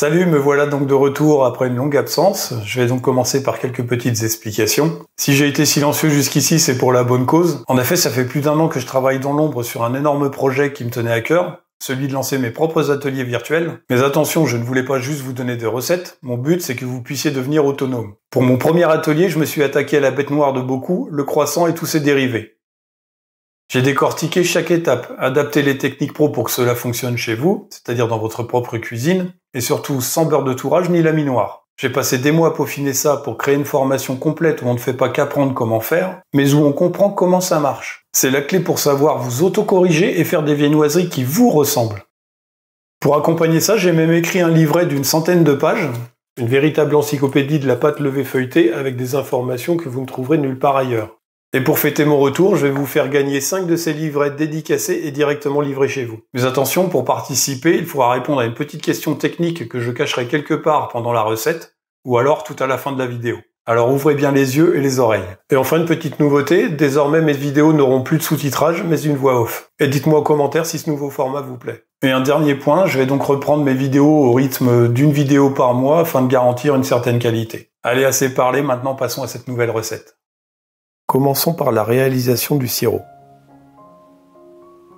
Salut, me voilà donc de retour après une longue absence. Je vais donc commencer par quelques petites explications. Si j'ai été silencieux jusqu'ici, c'est pour la bonne cause. En effet, ça fait plus d'1 an que je travaille dans l'ombre sur un énorme projet qui me tenait à cœur, celui de lancer mes propres ateliers virtuels. Mais attention, je ne voulais pas juste vous donner des recettes, mon but c'est que vous puissiez devenir autonome. Pour mon premier atelier, je me suis attaqué à la bête noire de beaucoup, le croissant et tous ses dérivés. J'ai décortiqué chaque étape, adapté les techniques pro pour que cela fonctionne chez vous, c'est-à-dire dans votre propre cuisine, et surtout sans beurre de tourage ni laminoir. J'ai passé des mois à peaufiner ça pour créer une formation complète où on ne fait pas qu'apprendre comment faire, mais où on comprend comment ça marche. C'est la clé pour savoir vous autocorriger et faire des viennoiseries qui vous ressemblent. Pour accompagner ça, j'ai même écrit un livret d'une centaine de pages, une véritable encyclopédie de la pâte levée feuilletée avec des informations que vous ne trouverez nulle part ailleurs. Et pour fêter mon retour, je vais vous faire gagner 5 de ces livrets dédicacés et directement livrés chez vous. Mais attention, pour participer, il faudra répondre à une petite question technique que je cacherai quelque part pendant la recette, ou alors tout à la fin de la vidéo. Alors ouvrez bien les yeux et les oreilles. Et enfin une petite nouveauté, désormais mes vidéos n'auront plus de sous-titrage, mais une voix off. Et dites-moi en commentaire si ce nouveau format vous plaît. Et un dernier point, je vais donc reprendre mes vidéos au rythme d'une vidéo par mois afin de garantir une certaine qualité. Allez, assez parlé, maintenant passons à cette nouvelle recette. Commençons par la réalisation du sirop.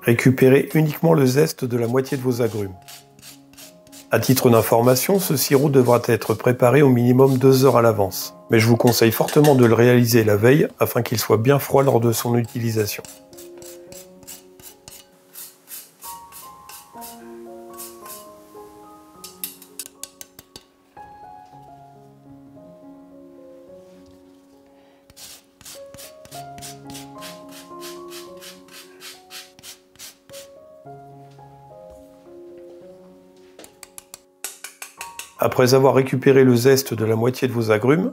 Récupérez uniquement le zeste de la moitié de vos agrumes. À titre d'information, ce sirop devra être préparé au minimum 2 heures à l'avance, mais je vous conseille fortement de le réaliser la veille afin qu'il soit bien froid lors de son utilisation. Après avoir récupéré le zeste de la moitié de vos agrumes,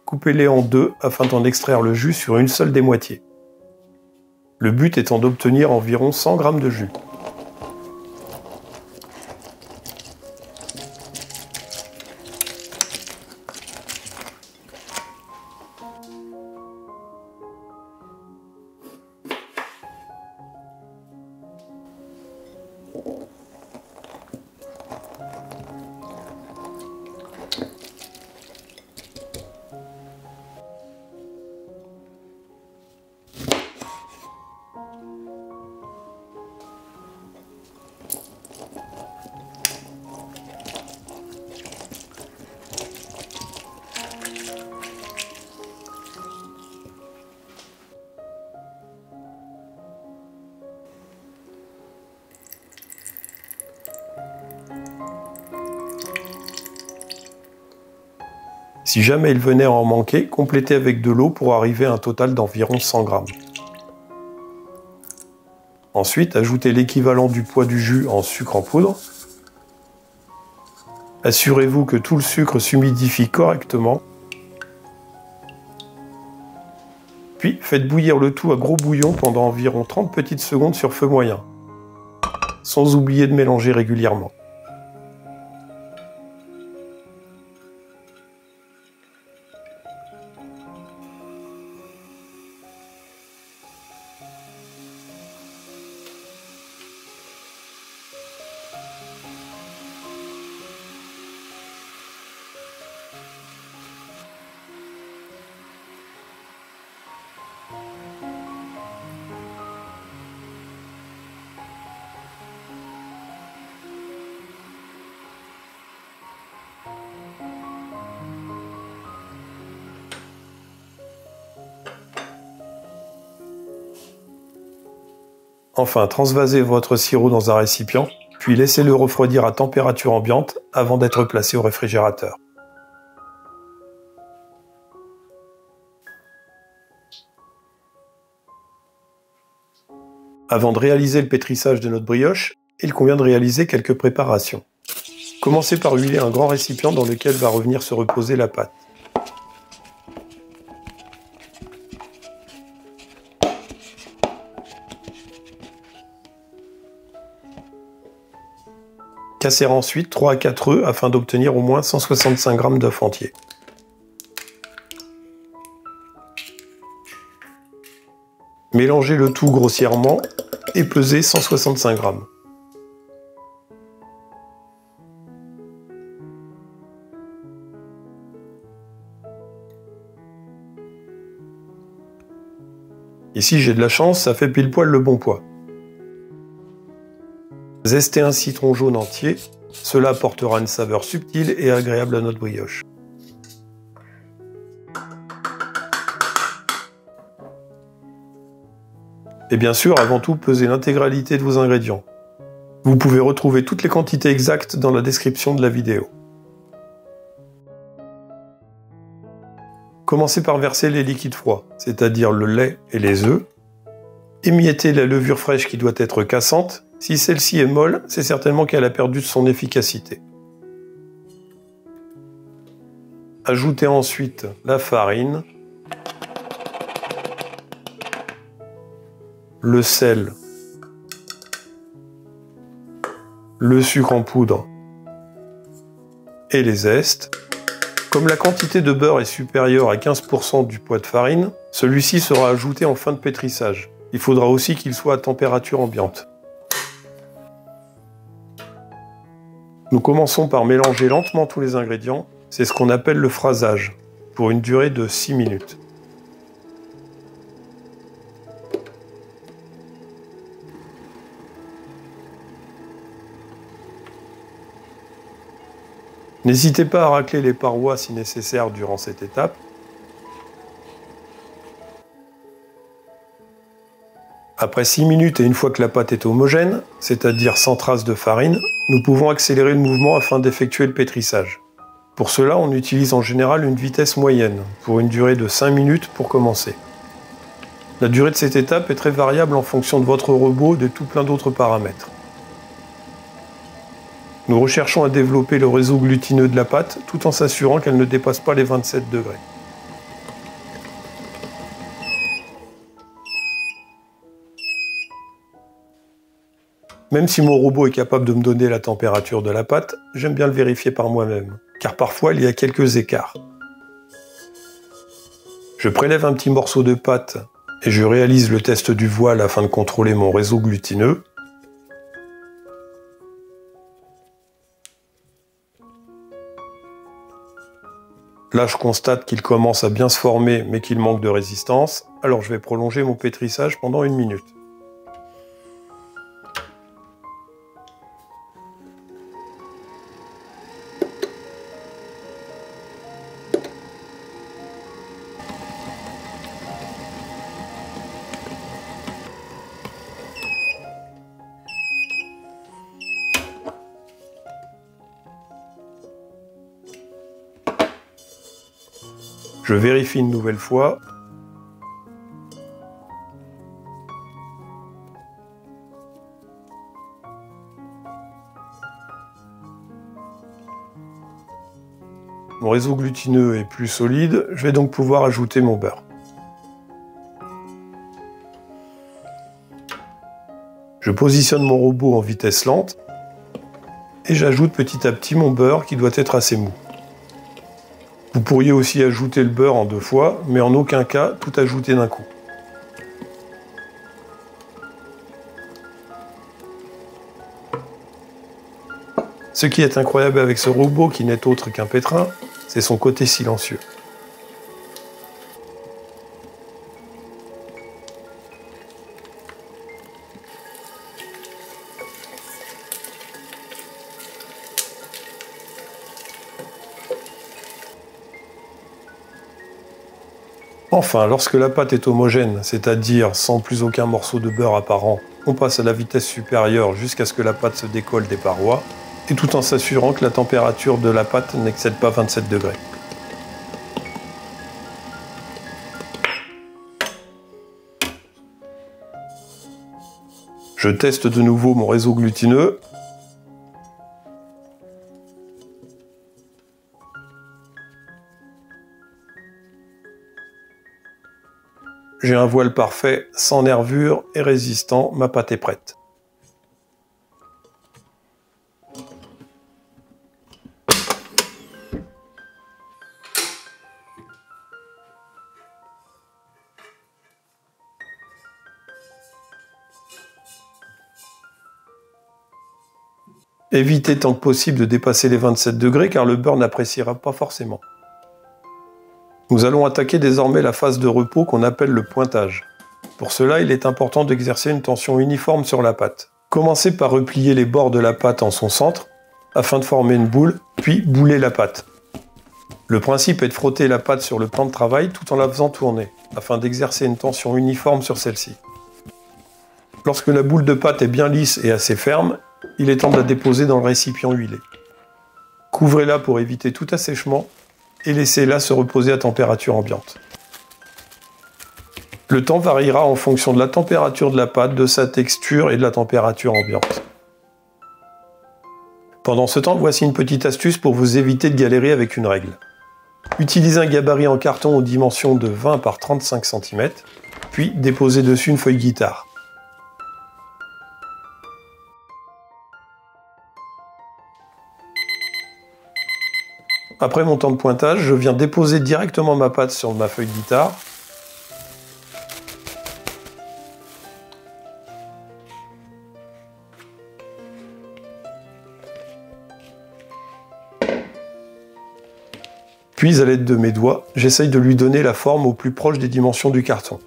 coupez-les en deux afin d'en extraire le jus sur une seule des moitiés. Le but étant d'obtenir environ 100 g de jus. Si jamais il venait à en manquer, complétez avec de l'eau pour arriver à un total d'environ 100 g. Ensuite, ajoutez l'équivalent du poids du jus en sucre en poudre. Assurez-vous que tout le sucre s'humidifie correctement. Puis, faites bouillir le tout à gros bouillon pendant environ 30 petites secondes sur feu moyen, sans oublier de mélanger régulièrement. Enfin, transvasez votre sirop dans un récipient, puis laissez-le refroidir à température ambiante avant d'être placé au réfrigérateur. Avant de réaliser le pétrissage de notre brioche, il convient de réaliser quelques préparations. Commencez par huiler un grand récipient dans lequel va revenir se reposer la pâte. Casser ensuite 3 à 4 œufs afin d'obtenir au moins 165 g d'œufs entiers. Mélangez le tout grossièrement et pesez 165 g. Ici j'ai de la chance, ça fait pile poil le bon poids. Zester un citron jaune entier, cela apportera une saveur subtile et agréable à notre brioche. Et bien sûr, avant tout, pesez l'intégralité de vos ingrédients. Vous pouvez retrouver toutes les quantités exactes dans la description de la vidéo. Commencez par verser les liquides froids, c'est-à-dire le lait et les œufs. Émiettez la levure fraîche qui doit être cassante. Si celle-ci est molle, c'est certainement qu'elle a perdu de son efficacité. Ajoutez ensuite la farine, le sel, le sucre en poudre et les zestes. Comme la quantité de beurre est supérieure à 15% du poids de farine, celui-ci sera ajouté en fin de pétrissage. Il faudra aussi qu'il soit à température ambiante. Nous commençons par mélanger lentement tous les ingrédients, c'est ce qu'on appelle le phrasage, pour une durée de 6 minutes. N'hésitez pas à racler les parois si nécessaire durant cette étape. Après 6 minutes et une fois que la pâte est homogène, c'est-à-dire sans trace de farine, nous pouvons accélérer le mouvement afin d'effectuer le pétrissage. Pour cela, on utilise en général une vitesse moyenne, pour une durée de 5 minutes pour commencer. La durée de cette étape est très variable en fonction de votre robot et de tout plein d'autres paramètres. Nous recherchons à développer le réseau glutineux de la pâte tout en s'assurant qu'elle ne dépasse pas les 27 degrés. Même si mon robot est capable de me donner la température de la pâte, j'aime bien le vérifier par moi-même, car parfois il y a quelques écarts. Je prélève un petit morceau de pâte et je réalise le test du voile afin de contrôler mon réseau glutineux. Là, je constate qu'il commence à bien se former, mais qu'il manque de résistance, alors je vais prolonger mon pétrissage pendant 1 minute. Je vérifie une nouvelle fois. Mon réseau glutineux est plus solide, je vais donc pouvoir ajouter mon beurre. Je positionne mon robot en vitesse lente et j'ajoute petit à petit mon beurre qui doit être assez mou. Vous pourriez aussi ajouter le beurre en 2 fois, mais en aucun cas tout ajouter d'un coup. Ce qui est incroyable avec ce robot qui n'est autre qu'un pétrin, c'est son côté silencieux. Enfin, lorsque la pâte est homogène, c'est-à-dire sans plus aucun morceau de beurre apparent, on passe à la vitesse supérieure jusqu'à ce que la pâte se décolle des parois, et tout en s'assurant que la température de la pâte n'excède pas 27 degrés. Je teste de nouveau mon réseau glutineux. J'ai un voile parfait, sans nervures et résistant, ma pâte est prête. Évitez tant que possible de dépasser les 27 degrés car le beurre n'appréciera pas forcément. Nous allons attaquer désormais la phase de repos qu'on appelle le pointage. Pour cela, il est important d'exercer une tension uniforme sur la pâte. Commencez par replier les bords de la pâte en son centre, afin de former une boule, puis bouler la pâte. Le principe est de frotter la pâte sur le plan de travail tout en la faisant tourner, afin d'exercer une tension uniforme sur celle-ci. Lorsque la boule de pâte est bien lisse et assez ferme, il est temps de la déposer dans le récipient huilé. Couvrez-la pour éviter tout assèchement et laissez-la se reposer à température ambiante. Le temps variera en fonction de la température de la pâte, de sa texture et de la température ambiante. Pendant ce temps, voici une petite astuce pour vous éviter de galérer avec une règle. Utilisez un gabarit en carton aux dimensions de 20 par 35 cm, puis déposez dessus une feuille guitare. Après mon temps de pointage, je viens déposer directement ma pâte sur ma feuille guitare. Puis, à l'aide de mes doigts, j'essaye de lui donner la forme au plus proche des dimensions du carton.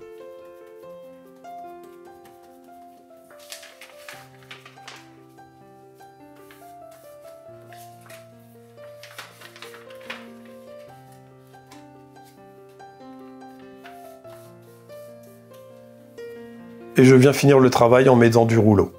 Et je viens finir le travail en mettant du rouleau.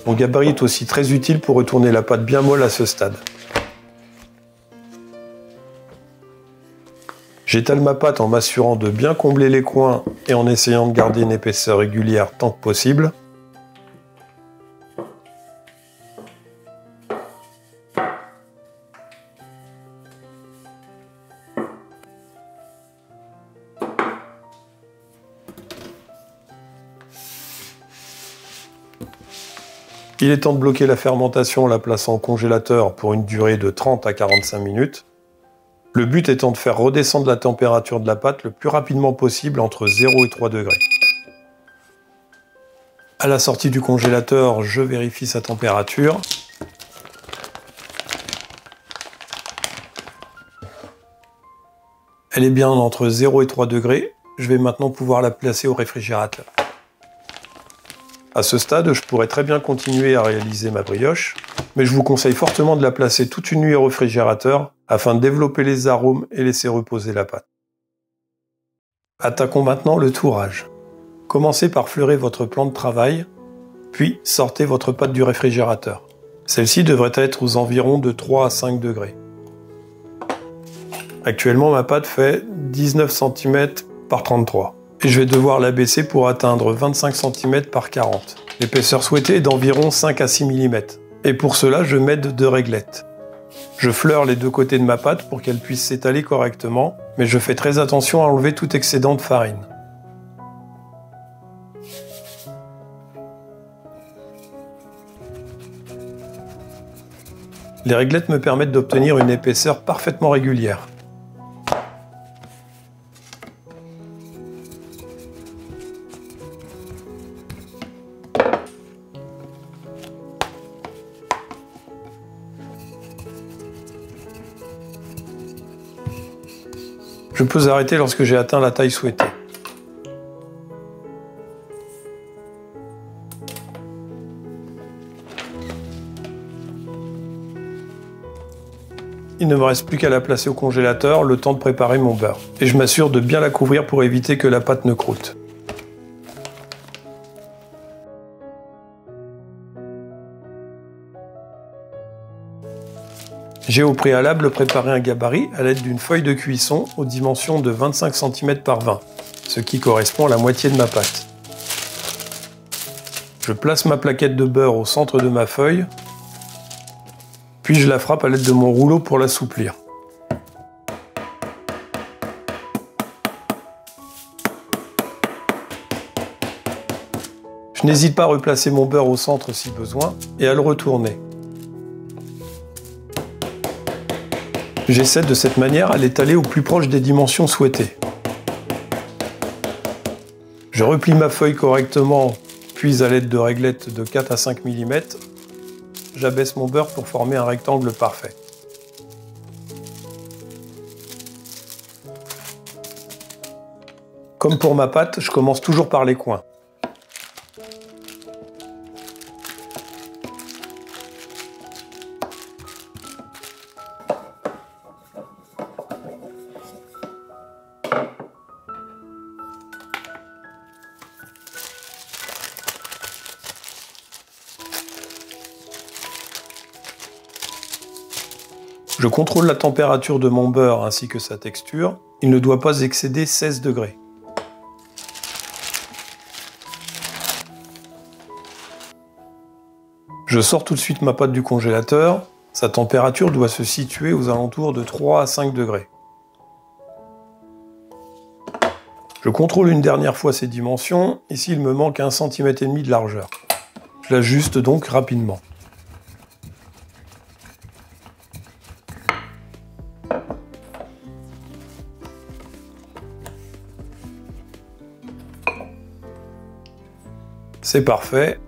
Mon gabarit est aussi très utile pour retourner la pâte bien molle à ce stade. J'étale ma pâte en m'assurant de bien combler les coins et en essayant de garder une épaisseur régulière tant que possible. Il est temps de bloquer la fermentation en la plaçant au congélateur pour une durée de 30 à 45 minutes. Le but étant de faire redescendre la température de la pâte le plus rapidement possible entre 0 et 3 degrés. À la sortie du congélateur, je vérifie sa température. Elle est bien entre 0 et 3 degrés. Je vais maintenant pouvoir la placer au réfrigérateur. À ce stade, je pourrais très bien continuer à réaliser ma brioche, mais je vous conseille fortement de la placer toute une nuit au réfrigérateur afin de développer les arômes et laisser reposer la pâte. Attaquons maintenant le tourage. Commencez par fleurer votre plan de travail, puis sortez votre pâte du réfrigérateur. Celle-ci devrait être aux environs de 3 à 5 degrés. Actuellement, ma pâte fait 19 cm par 33. Et je vais devoir la baisser pour atteindre 25 cm par 40. L'épaisseur souhaitée est d'environ 5 à 6 mm. Et pour cela, je m'aide de réglettes. Je fleure les deux côtés de ma pâte pour qu'elle puisse s'étaler correctement, mais je fais très attention à enlever tout excédent de farine. Les réglettes me permettent d'obtenir une épaisseur parfaitement régulière. Je peux arrêter lorsque j'ai atteint la taille souhaitée. Il ne me reste plus qu'à la placer au congélateur, le temps de préparer mon beurre. Et je m'assure de bien la couvrir pour éviter que la pâte ne croûte. J'ai au préalable préparé un gabarit à l'aide d'une feuille de cuisson aux dimensions de 25 cm par 20, ce qui correspond à la moitié de ma pâte. Je place ma plaquette de beurre au centre de ma feuille, puis je la frappe à l'aide de mon rouleau pour l'assouplir. Je n'hésite pas à replacer mon beurre au centre si besoin et à le retourner. J'essaie de cette manière à l'étaler au plus proche des dimensions souhaitées. Je replie ma feuille correctement, Puis à l'aide de réglettes de 4 à 5 mm, j'abaisse mon beurre pour former un rectangle parfait. Comme pour ma pâte, je commence toujours par les coins. Je contrôle la température de mon beurre ainsi que sa texture. Il ne doit pas excéder 16 degrés. Je sors tout de suite ma pâte du congélateur. Sa température doit se situer aux alentours de 3 à 5 degrés. Je contrôle une dernière fois ses dimensions. Ici, il me manque 1,5 cm de largeur. Je l'ajuste donc rapidement. C'est parfait.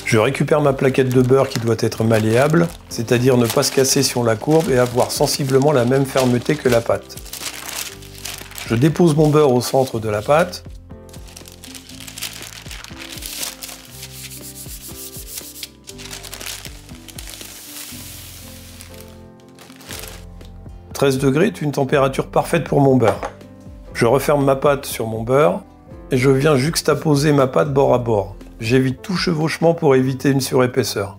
Je récupère ma plaquette de beurre qui doit être malléable, c'est-à-dire ne pas se casser si on la courbe et avoir sensiblement la même fermeté que la pâte. Je dépose mon beurre au centre de la pâte. « 13 degrés est une température parfaite pour mon beurre. Je referme ma pâte sur mon beurre et je viens juxtaposer ma pâte bord à bord. J'évite tout chevauchement pour éviter une surépaisseur.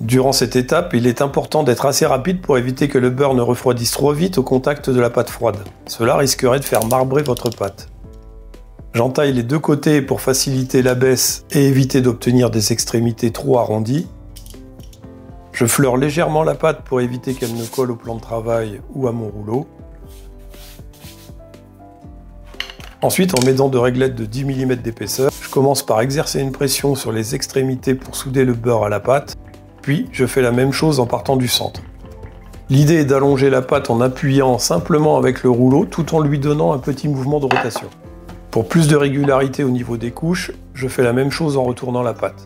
Durant cette étape, il est important d'être assez rapide pour éviter que le beurre ne refroidisse trop vite au contact de la pâte froide. Cela risquerait de faire marbrer votre pâte. J'entaille les deux côtés pour faciliter l'abaisse et éviter d'obtenir des extrémités trop arrondies. Je fleure légèrement la pâte pour éviter qu'elle ne colle au plan de travail ou à mon rouleau. Ensuite, en m'aidant de réglettes de 10 mm d'épaisseur, je commence par exercer une pression sur les extrémités pour souder le beurre à la pâte, puis je fais la même chose en partant du centre. L'idée est d'allonger la pâte en appuyant simplement avec le rouleau tout en lui donnant un petit mouvement de rotation. Pour plus de régularité au niveau des couches, je fais la même chose en retournant la pâte.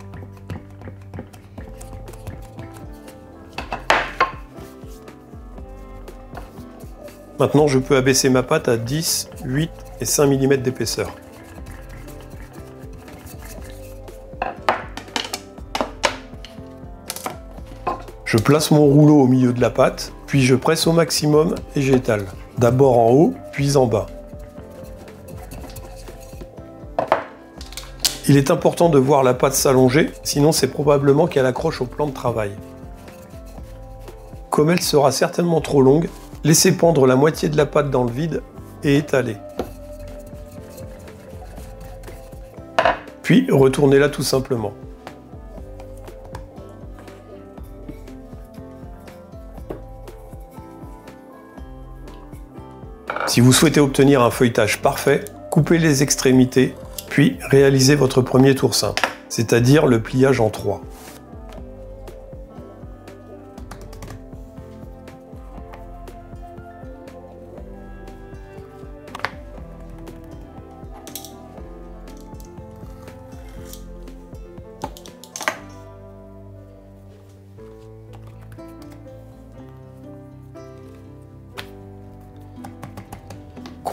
Maintenant, je peux abaisser ma pâte à 10, 8 et 5 mm d'épaisseur. Je place mon rouleau au milieu de la pâte, puis je presse au maximum et j'étale. D'abord en haut, puis en bas. Il est important de voir la pâte s'allonger, sinon c'est probablement qu'elle accroche au plan de travail. Comme elle sera certainement trop longue, laissez pendre la moitié de la pâte dans le vide et étalez. Puis retournez-la tout simplement. Si vous souhaitez obtenir un feuilletage parfait, coupez les extrémités, puis réalisez votre premier tour simple, c'est-à-dire le pliage en 3.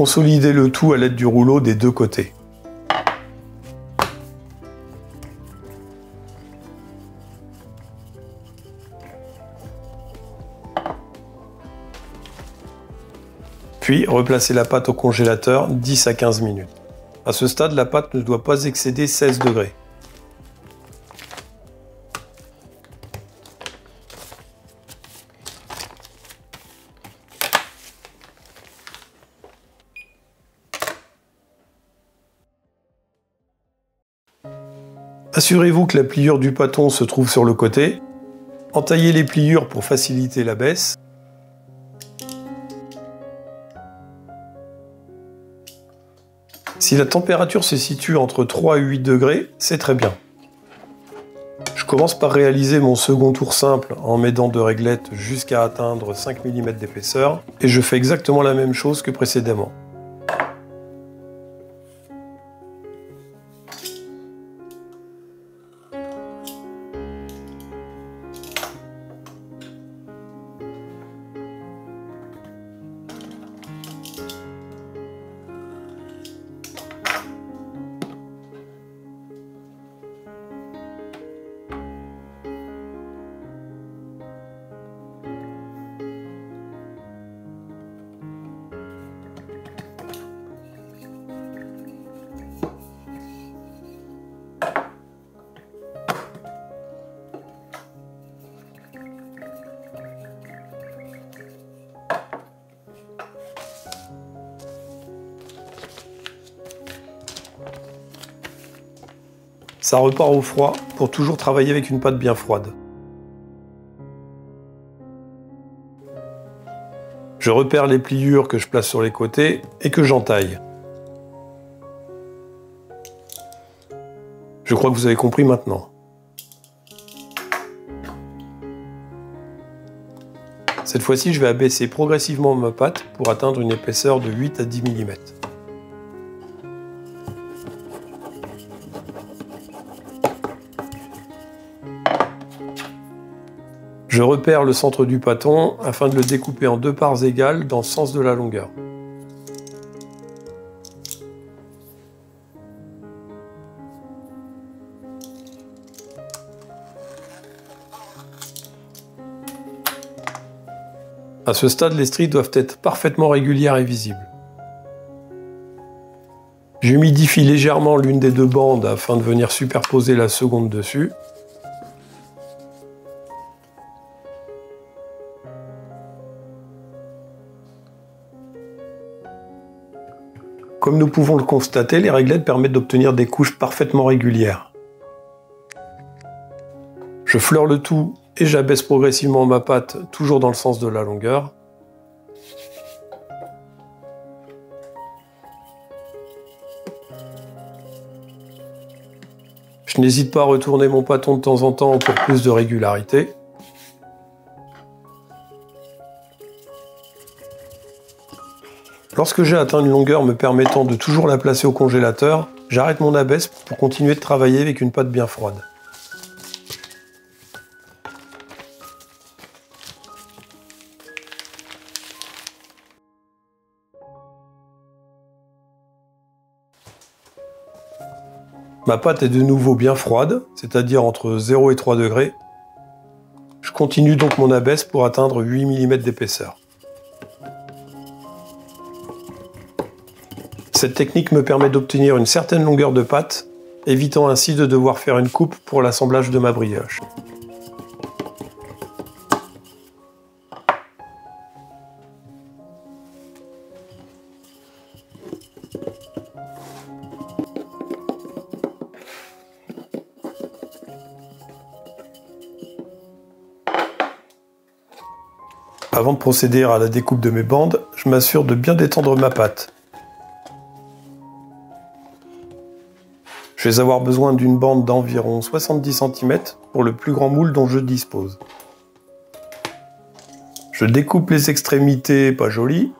Consolidez le tout à l'aide du rouleau des deux côtés. Puis replacez la pâte au congélateur 10 à 15 minutes. À ce stade, la pâte ne doit pas excéder 16 degrés. Assurez-vous que la pliure du pâton se trouve sur le côté. Entaillez les pliures pour faciliter la baisse. Si la température se situe entre 3 et 8 degrés, c'est très bien. Je commence par réaliser mon second tour simple en m'aidant de réglettes jusqu'à atteindre 5 mm d'épaisseur et je fais exactement la même chose que précédemment. Ça repart au froid pour toujours travailler avec une pâte bien froide. Je repère les pliures que je place sur les côtés et que j'entaille. Je crois que vous avez compris maintenant. Cette fois-ci, je vais abaisser progressivement ma pâte pour atteindre une épaisseur de 8 à 10 mm. Je repère le centre du pâton afin de le découper en 2 parts égales dans le sens de la longueur. À ce stade, les stries doivent être parfaitement régulières et visibles. J'humidifie légèrement l'une des 2 bandes afin de venir superposer la seconde dessus. Comme nous pouvons le constater, les réglettes permettent d'obtenir des couches parfaitement régulières. Je fleure le tout et j'abaisse progressivement ma pâte, toujours dans le sens de la longueur. Je n'hésite pas à retourner mon pâton de temps en temps pour plus de régularité. Lorsque j'ai atteint une longueur me permettant de toujours la placer au congélateur, j'arrête mon abaisse pour continuer de travailler avec une pâte bien froide. Ma pâte est de nouveau bien froide, c'est-à-dire entre 0 et 3 degrés. Je continue donc mon abaisse pour atteindre 8 mm d'épaisseur. Cette technique me permet d'obtenir une certaine longueur de pâte, évitant ainsi de devoir faire une coupe pour l'assemblage de ma brioche. Avant de procéder à la découpe de mes bandes, je m'assure de bien détendre ma pâte. Je vais avoir besoin d'une bande d'environ 70 cm pour le plus grand moule dont je dispose. Je découpe les extrémités pas jolies.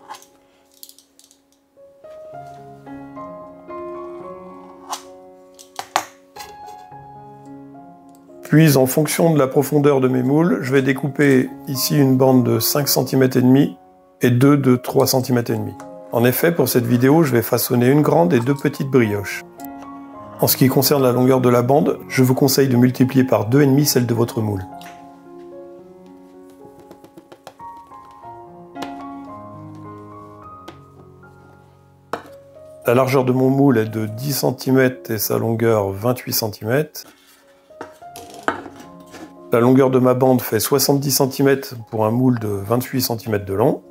Puis en fonction de la profondeur de mes moules, je vais découper ici une bande de 5 cm et demi et 2 de 3 cm et demi. En effet, pour cette vidéo, je vais façonner une grande et 2 petites brioches. En ce qui concerne la longueur de la bande, je vous conseille de multiplier par 2,5 celle de votre moule. La largeur de mon moule est de 10 cm et sa longueur 28 cm. La longueur de ma bande fait 70 cm pour un moule de 28 cm de long.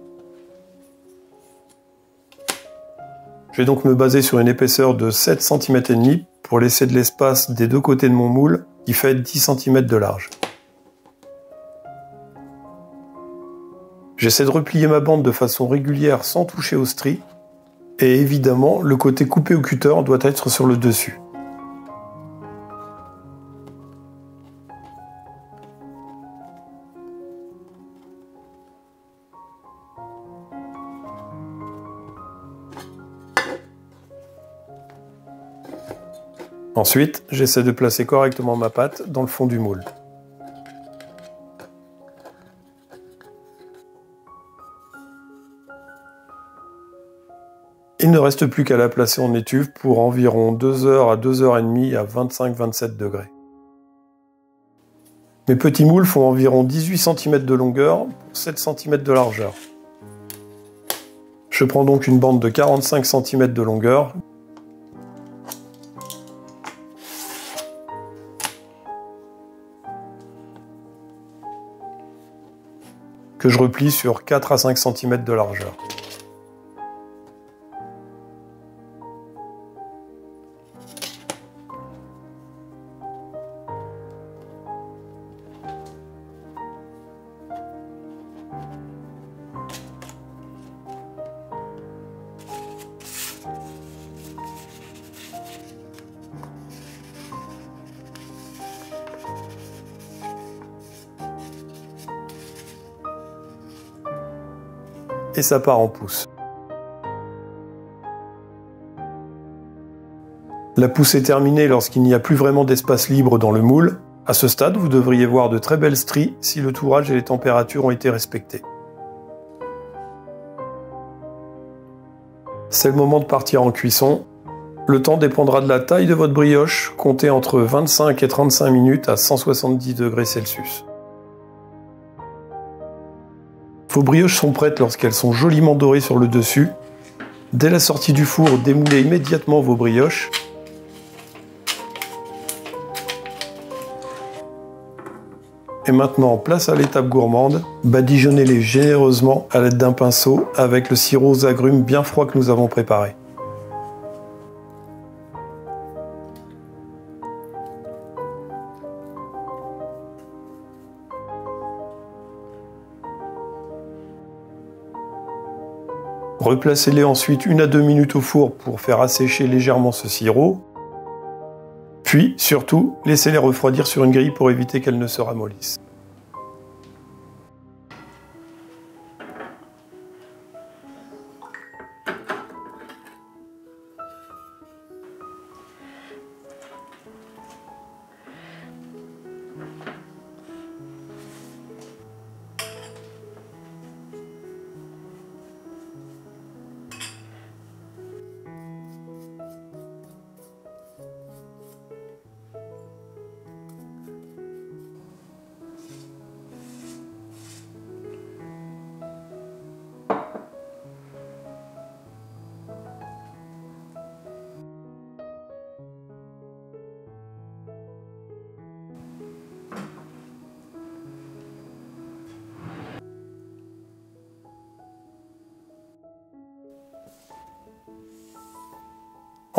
Je vais donc me baser sur une épaisseur de 7 cm et demi pour laisser de l'espace des 2 côtés de mon moule qui fait 10 cm de large. J'essaie de replier ma bande de façon régulière sans toucher aux stries. Et évidemment, le côté coupé au cutter doit être sur le dessus. Ensuite, j'essaie de placer correctement ma pâte dans le fond du moule. Il ne reste plus qu'à la placer en étuve pour environ 2 heures à 2h30 à 25-27 degrés. Mes petits moules font environ 18 cm de longueur pour 7 cm de largeur. Je prends donc une bande de 45 cm de longueur que je replie sur 4 à 5 cm de largeur. et ça part en pousse. La pousse est terminée lorsqu'il n'y a plus vraiment d'espace libre dans le moule. À ce stade, vous devriez voir de très belles stries si le tourage et les températures ont été respectés. C'est le moment de partir en cuisson. Le temps dépendra de la taille de votre brioche, comptez entre 25 et 35 minutes à 170 degrés Celsius. Vos brioches sont prêtes lorsqu'elles sont joliment dorées sur le dessus. Dès la sortie du four, démoulez immédiatement vos brioches. Et maintenant, place à l'étape gourmande, badigeonnez-les généreusement à l'aide d'un pinceau avec le sirop aux agrumes bien froid que nous avons préparé. Replacez-les ensuite 1 à 2 minutes au four pour faire assécher légèrement ce sirop. Puis, surtout, laissez-les refroidir sur une grille pour éviter qu'elles ne se ramollissent.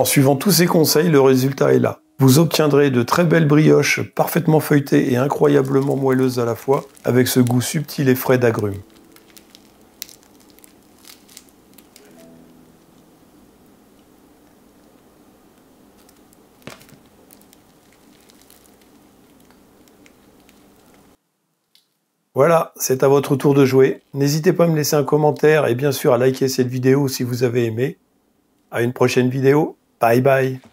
En suivant tous ces conseils, le résultat est là. Vous obtiendrez de très belles brioches parfaitement feuilletées et incroyablement moelleuses à la fois, avec ce goût subtil et frais d'agrumes. Voilà, c'est à votre tour de jouer. N'hésitez pas à me laisser un commentaire et bien sûr à liker cette vidéo si vous avez aimé. À une prochaine vidéo. Bye bye.